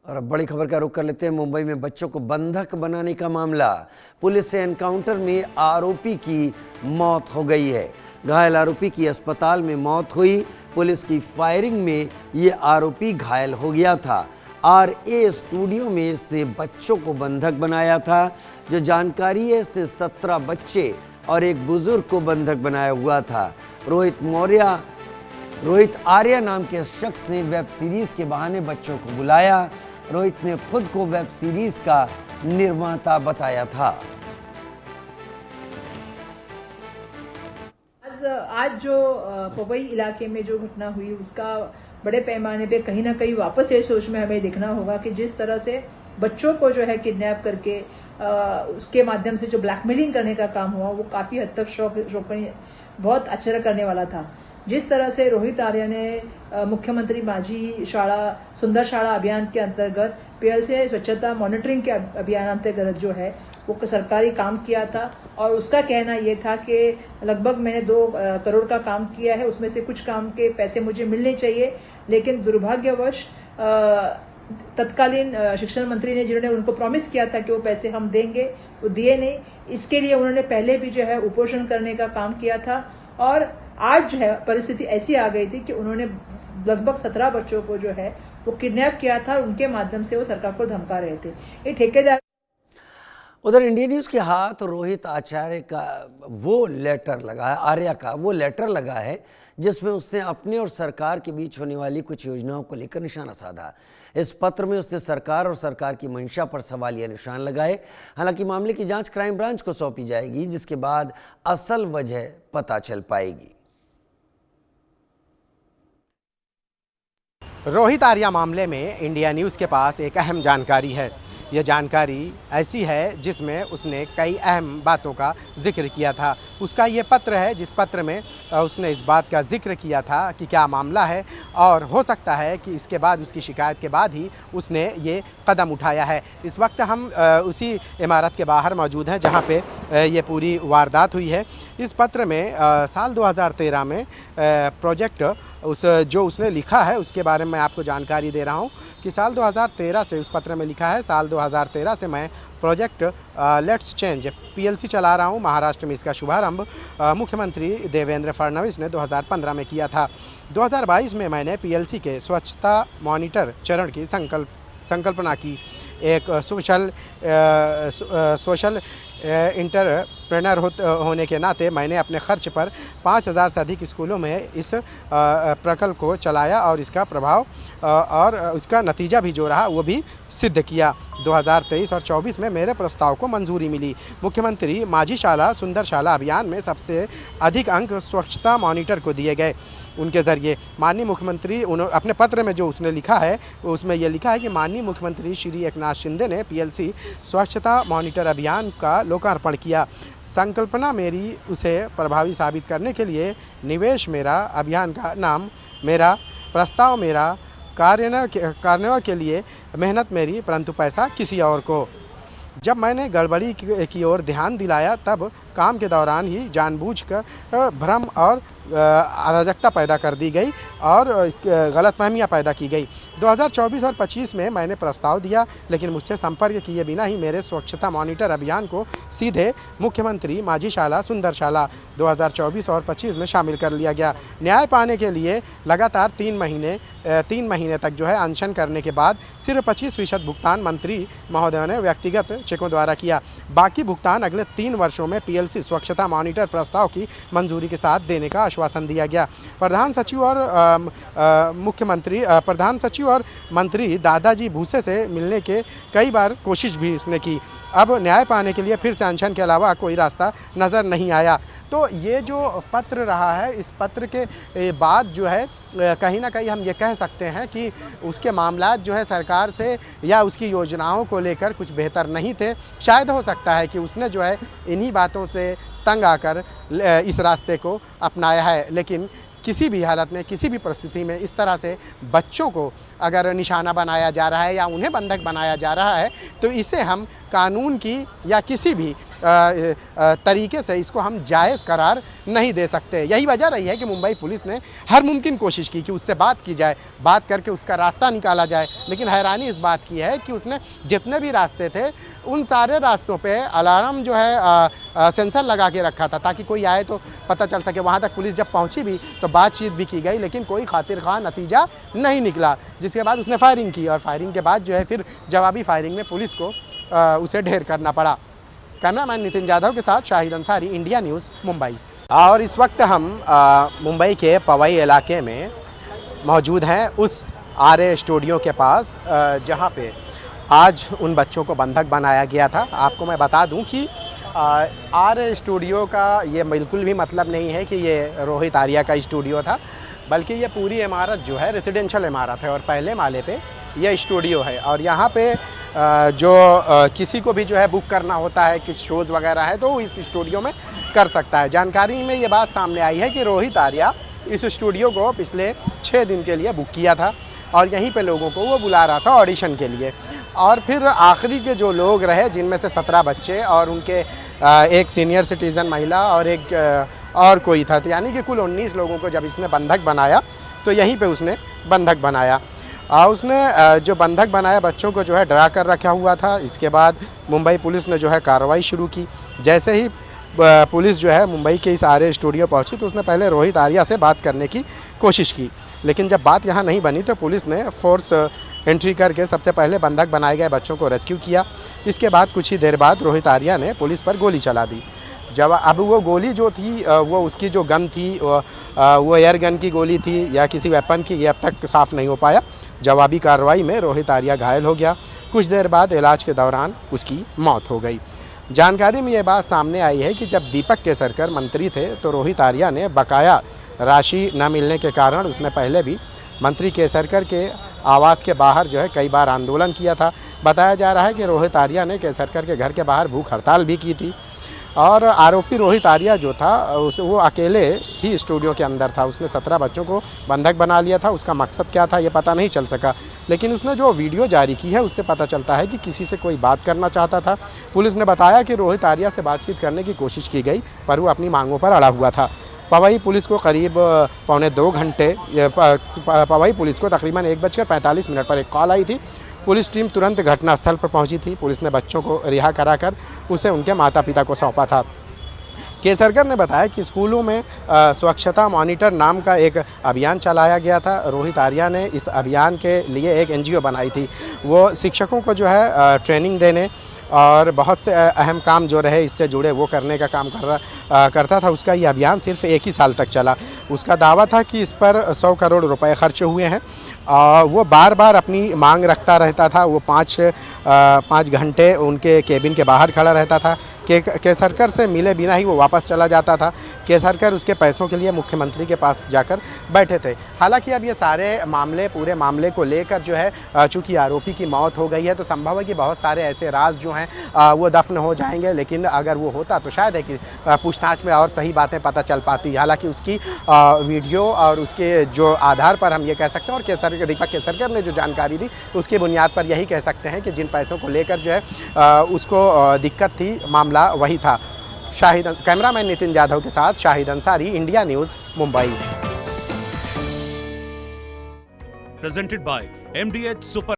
और अब बड़ी खबर का रुख कर लेते हैं। मुंबई में बच्चों को बंधक बनाने का मामला। पुलिस से एनकाउंटर में आरोपी की मौत हो गई है। घायल आरोपी की अस्पताल में मौत हुई। पुलिस की फायरिंग में ये आरोपी घायल हो गया था। RA स्टूडियो में इसने बच्चों को बंधक बनाया था। जो जानकारी है, इसने 17 बच्चे और एक बुजुर्ग को बंधक बनाया हुआ था। रोहित आर्या नाम के शख्स ने वेब सीरीज के बहाने बच्चों को बुलाया। रोहित ने खुद को वेब सीरीज का निर्माता बताया था। आज जो पवई इलाके में जो घटना हुई, उसका बड़े पैमाने पे कहीं ना कहीं वापस ये सोच में हमें देखना होगा कि जिस तरह से बच्चों को जो है किडनैप करके उसके माध्यम से जो ब्लैकमेलिंग करने का काम हुआ, वो काफी हद तक बहुत आश्चर्य करने वाला था। जिस तरह से रोहित आर्या ने मुख्यमंत्री माझी शाला सुंदर शाला अभियान के अंतर्गत PLC स्वच्छता मॉनिटरिंग के अभियान अंतर्गत जो है वो सरकारी काम किया था, और उसका कहना यह था कि लगभग मैंने 2 करोड़ का काम किया है, उसमें से कुछ काम के पैसे मुझे मिलने चाहिए, लेकिन दुर्भाग्यवश तत्कालीन शिक्षा मंत्री ने जिन्होंने उनको प्रॉमिस किया था कि वो पैसे हम देंगे, वो दिए नहीं। इसके लिए उन्होंने पहले भी जो है उपोषण करने का काम किया था, और आज जो है परिस्थिति ऐसी आ गई थी कि उन्होंने लगभग 17 बच्चों को जो है वो किडनैप किया था, उनके माध्यम से वो सरकार को धमका रहे थे। ये ठेकेदार। उधर इंडिया न्यूज़ के हाथ रोहित आर्या का वो लेटर लगा है जिसमें उसने अपने और सरकार के बीच होने वाली कुछ योजनाओं को लेकर निशाना साधा। इस पत्र में उसने सरकार और सरकार की मंशा पर सवालिया निशान लगाए। हालांकि मामले की जांच क्राइम ब्रांच को सौंपी जाएगी, जिसके बाद असल वजह पता चल पाएगी। रोहित आर्या मामले में इंडिया न्यूज़ के पास एक अहम जानकारी है। यह जानकारी ऐसी है जिसमें उसने कई अहम बातों का जिक्र किया था। उसका ये पत्र है जिस पत्र में उसने इस बात का जिक्र किया था कि क्या मामला है, और हो सकता है कि इसके बाद, उसकी शिकायत के बाद ही उसने ये कदम उठाया है। इस वक्त हम उसी इमारत के बाहर मौजूद हैं जहाँ पे ये पूरी वारदात हुई है। इस पत्र में साल 2013 में प्रोजेक्ट जो उसने लिखा है उसके बारे में मैं आपको जानकारी दे रहा हूँ कि साल 2013 से, उस पत्र में लिखा है, साल 2013 से मैं प्रोजेक्ट लेट्स चेंज PLC चला रहा हूँ। महाराष्ट्र में इसका शुभारंभ मुख्यमंत्री देवेंद्र फडणवीस ने 2015 में किया था। 2022 में मैंने PLC के स्वच्छता मॉनिटर चरण की संकल्पना की। एक सोशल इंटरप्रेनर होने के नाते मैंने अपने खर्च पर 5000 से अधिक स्कूलों में इस प्रकल्प को चलाया, और इसका प्रभाव और इसका नतीजा भी जो रहा वो भी सिद्ध किया। 2023 और 24 में मेरे प्रस्ताव को मंजूरी मिली। मुख्यमंत्री माझी शाला सुंदर शाला अभियान में सबसे अधिक अंक स्वच्छता मॉनिटर को दिए गए। उनके ज़रिए माननीय मुख्यमंत्री अपने पत्र में जो उसने लिखा है उसमें यह लिखा है कि माननीय मुख्यमंत्री श्री एकनाथ शिंदे ने PLC स्वच्छता मॉनिटर अभियान का लोकार्पण किया। संकल्पना मेरी, उसे प्रभावी साबित करने के लिए निवेश मेरा, अभियान का नाम मेरा, प्रस्ताव मेरा, कार्यान्वयन के लिए मेहनत मेरी, परंतु पैसा किसी और को। जब मैंने गड़बड़ी की ओर ध्यान दिलाया तब काम के दौरान ही जानबूझकर भ्रम और अराजकता पैदा कर दी गई और गलतफहमियां पैदा की गई। 2024 और 25 में मैंने प्रस्ताव दिया, लेकिन मुझसे संपर्क किए बिना ही मेरे स्वच्छता मॉनिटर अभियान को सीधे मुख्यमंत्री माझी शाला सुंदर शाला 2024 और 25 में शामिल कर लिया गया। न्याय पाने के लिए लगातार 3 महीने तक जो है अनशन करने के बाद सिर्फ 25% भुगतान मंत्री महोदय ने व्यक्तिगत चेकों द्वारा किया। बाकी भुगतान अगले 3 वर्षों में PLC स्वच्छता मॉनिटर प्रस्ताव की मंजूरी के साथ देने का आश्वासन दिया गया। प्रधान सचिव और मंत्री दादाजी भूसे से मिलने के कई बार कोशिश भी उसने की। अब न्याय पाने के लिए फिर से अनशन के अलावा कोई रास्ता नज़र नहीं आया। तो ये जो पत्र रहा है, इस पत्र के बाद जो है कहीं ना कहीं हम ये कह सकते हैं कि उसके मामलात जो है सरकार से या उसकी योजनाओं को लेकर कुछ बेहतर नहीं थे। शायद हो सकता है कि उसने जो है इन्हीं बातों से तंग आकर इस रास्ते को अपनाया है, लेकिन किसी भी हालत में, किसी भी परिस्थिति में इस तरह से बच्चों को अगर निशाना बनाया जा रहा है या उन्हें बंधक बनाया जा रहा है, तो इसे हम कानून की या किसी भी तरीके से इसको हम जायज़ करार नहीं दे सकते। यही वजह रही है कि मुंबई पुलिस ने हर मुमकिन कोशिश की कि उससे बात की जाए, बात करके उसका रास्ता निकाला जाए। लेकिन हैरानी इस बात की है कि उसने जितने भी रास्ते थे उन सारे रास्तों पे अलार्म जो है सेंसर लगा के रखा था ताकि कोई आए तो पता चल सके। वहाँ तक पुलिस जब पहुँची भी तो बातचीत भी की गई, लेकिन कोई खातिर खां नतीजा नहीं निकला, जिसके बाद उसने फायरिंग की और फायरिंग के बाद जो है फिर जवाबी फायरिंग में पुलिस को उसे ढेर करना पड़ा। कैमरामैन नितिन जाधव के साथ शाहिद अंसारी, इंडिया न्यूज़, मुंबई। और इस वक्त हम मुंबई के पवई इलाके में मौजूद हैं, उस आर्य स्टूडियो के पास जहां पे आज उन बच्चों को बंधक बनाया गया था। आपको मैं बता दूं कि आर्य स्टूडियो का ये बिल्कुल भी मतलब नहीं है कि ये रोहित आर्या का स्टूडियो था, बल्कि ये पूरी इमारत जो है रेजिडेंशियल इमारत है और पहले माले पे यह स्टूडियो है। और यहाँ पे जो किसी को भी जो है बुक करना होता है, किस शोज़ वगैरह है तो इस स्टूडियो में कर सकता है। जानकारी में ये बात सामने आई है कि रोहित आर्या इस स्टूडियो को पिछले 6 दिन के लिए बुक किया था और यहीं पे लोगों को वो बुला रहा था ऑडिशन के लिए। और फिर आखिरी के जो लोग रहे, जिनमें से 17 बच्चे और उनके एक सीनियर सिटीज़न महिला और एक और कोई था, तो यानी कि कुल 19 लोगों को जब इसने बंधक बनाया तो यहीं पे उसने बंधक बनाया। उसने जो बंधक बनाया बच्चों को जो है डरा कर रखा हुआ था। इसके बाद मुंबई पुलिस ने जो है कार्रवाई शुरू की। जैसे ही पुलिस जो है मुंबई के इस आर्य स्टूडियो पहुंची तो उसने पहले रोहित आर्या से बात करने की कोशिश की, लेकिन जब बात यहां नहीं बनी तो पुलिस ने फोर्स एंट्री करके सबसे पहले बंधक बनाए गए बच्चों को रेस्क्यू किया। इसके बाद कुछ ही देर बाद रोहित आर्या ने पुलिस पर गोली चला दी। जब अब वो गोली जो थी वो उसकी जो गन थी वो एयर गन की गोली थी या किसी वेपन की, ये अब तक साफ़ नहीं हो पाया। जवाबी कार्रवाई में रोहित आर्या घायल हो गया। कुछ देर बाद इलाज के दौरान उसकी मौत हो गई। जानकारी में ये बात सामने आई है कि जब दीपक केसरकर मंत्री थे तो रोहित आर्या ने बकाया राशि न मिलने के कारण उसने पहले भी मंत्री केसरकर के आवास के बाहर जो है कई बार आंदोलन किया था। बताया जा रहा है कि रोहित आर्या ने केसरकर के घर के बाहर भूख हड़ताल भी की थी। और आरोपी रोहित आर्या जो था वो अकेले ही स्टूडियो के अंदर था। उसने 17 बच्चों को बंधक बना लिया था। उसका मकसद क्या था ये पता नहीं चल सका, लेकिन उसने जो वीडियो जारी की है उससे पता चलता है कि किसी से कोई बात करना चाहता था। पुलिस ने बताया कि रोहित आर्या से बातचीत करने की कोशिश की गई पर वो अपनी मांगों पर अड़ा हुआ था। पवई पुलिस को करीब 1.25 घंटे पवई पुलिस को तकरीबन 1:45 पर एक कॉल आई थी। पुलिस टीम तुरंत घटनास्थल पर पहुंची थी। पुलिस ने बच्चों को रिहा कराकर उसे उनके माता पिता को सौंपा था। केसरकर ने बताया कि स्कूलों में स्वच्छता मॉनिटर नाम का एक अभियान चलाया गया था। रोहित आर्या ने इस अभियान के लिए एक NGO बनाई थी। वो शिक्षकों को जो है ट्रेनिंग देने और बहुत अहम काम जो रहे इससे जुड़े वो करने का काम करता था। उसका ये अभियान सिर्फ 1 ही साल तक चला। उसका दावा था कि इस पर 100 करोड़ रुपए खर्च हुए हैं। वो बार बार अपनी मांग रखता रहता था। वो 5 घंटे उनके केबिन के बाहर खड़ा रहता था। केसरकर से मिले बिना ही वो वापस चला जाता था। केसरकर उसके पैसों के लिए मुख्यमंत्री के पास जाकर बैठे थे। हालांकि अब ये सारे मामले, पूरे मामले को लेकर जो है चूँकि आरोपी की मौत हो गई है तो संभव है कि बहुत सारे ऐसे राज जो हैं वो दफन हो जाएंगे। लेकिन अगर वो होता तो शायद है कि पूछताछ में और सही बातें पता चल पाती। हालांकि उसकी वीडियो और उसके जो आधार पर हम ये कह सकते हैं, और दीपक केसरकर ने जो जानकारी दी उसकी बुनियाद पर यही कह सकते हैं कि जिन पैसों को लेकर जो है उसको दिक्कत थी, मामला वही था। कैमरामैन नितिन जाधव के साथ Shahid Ansari, India news, Mumbai. Presented by MDH Super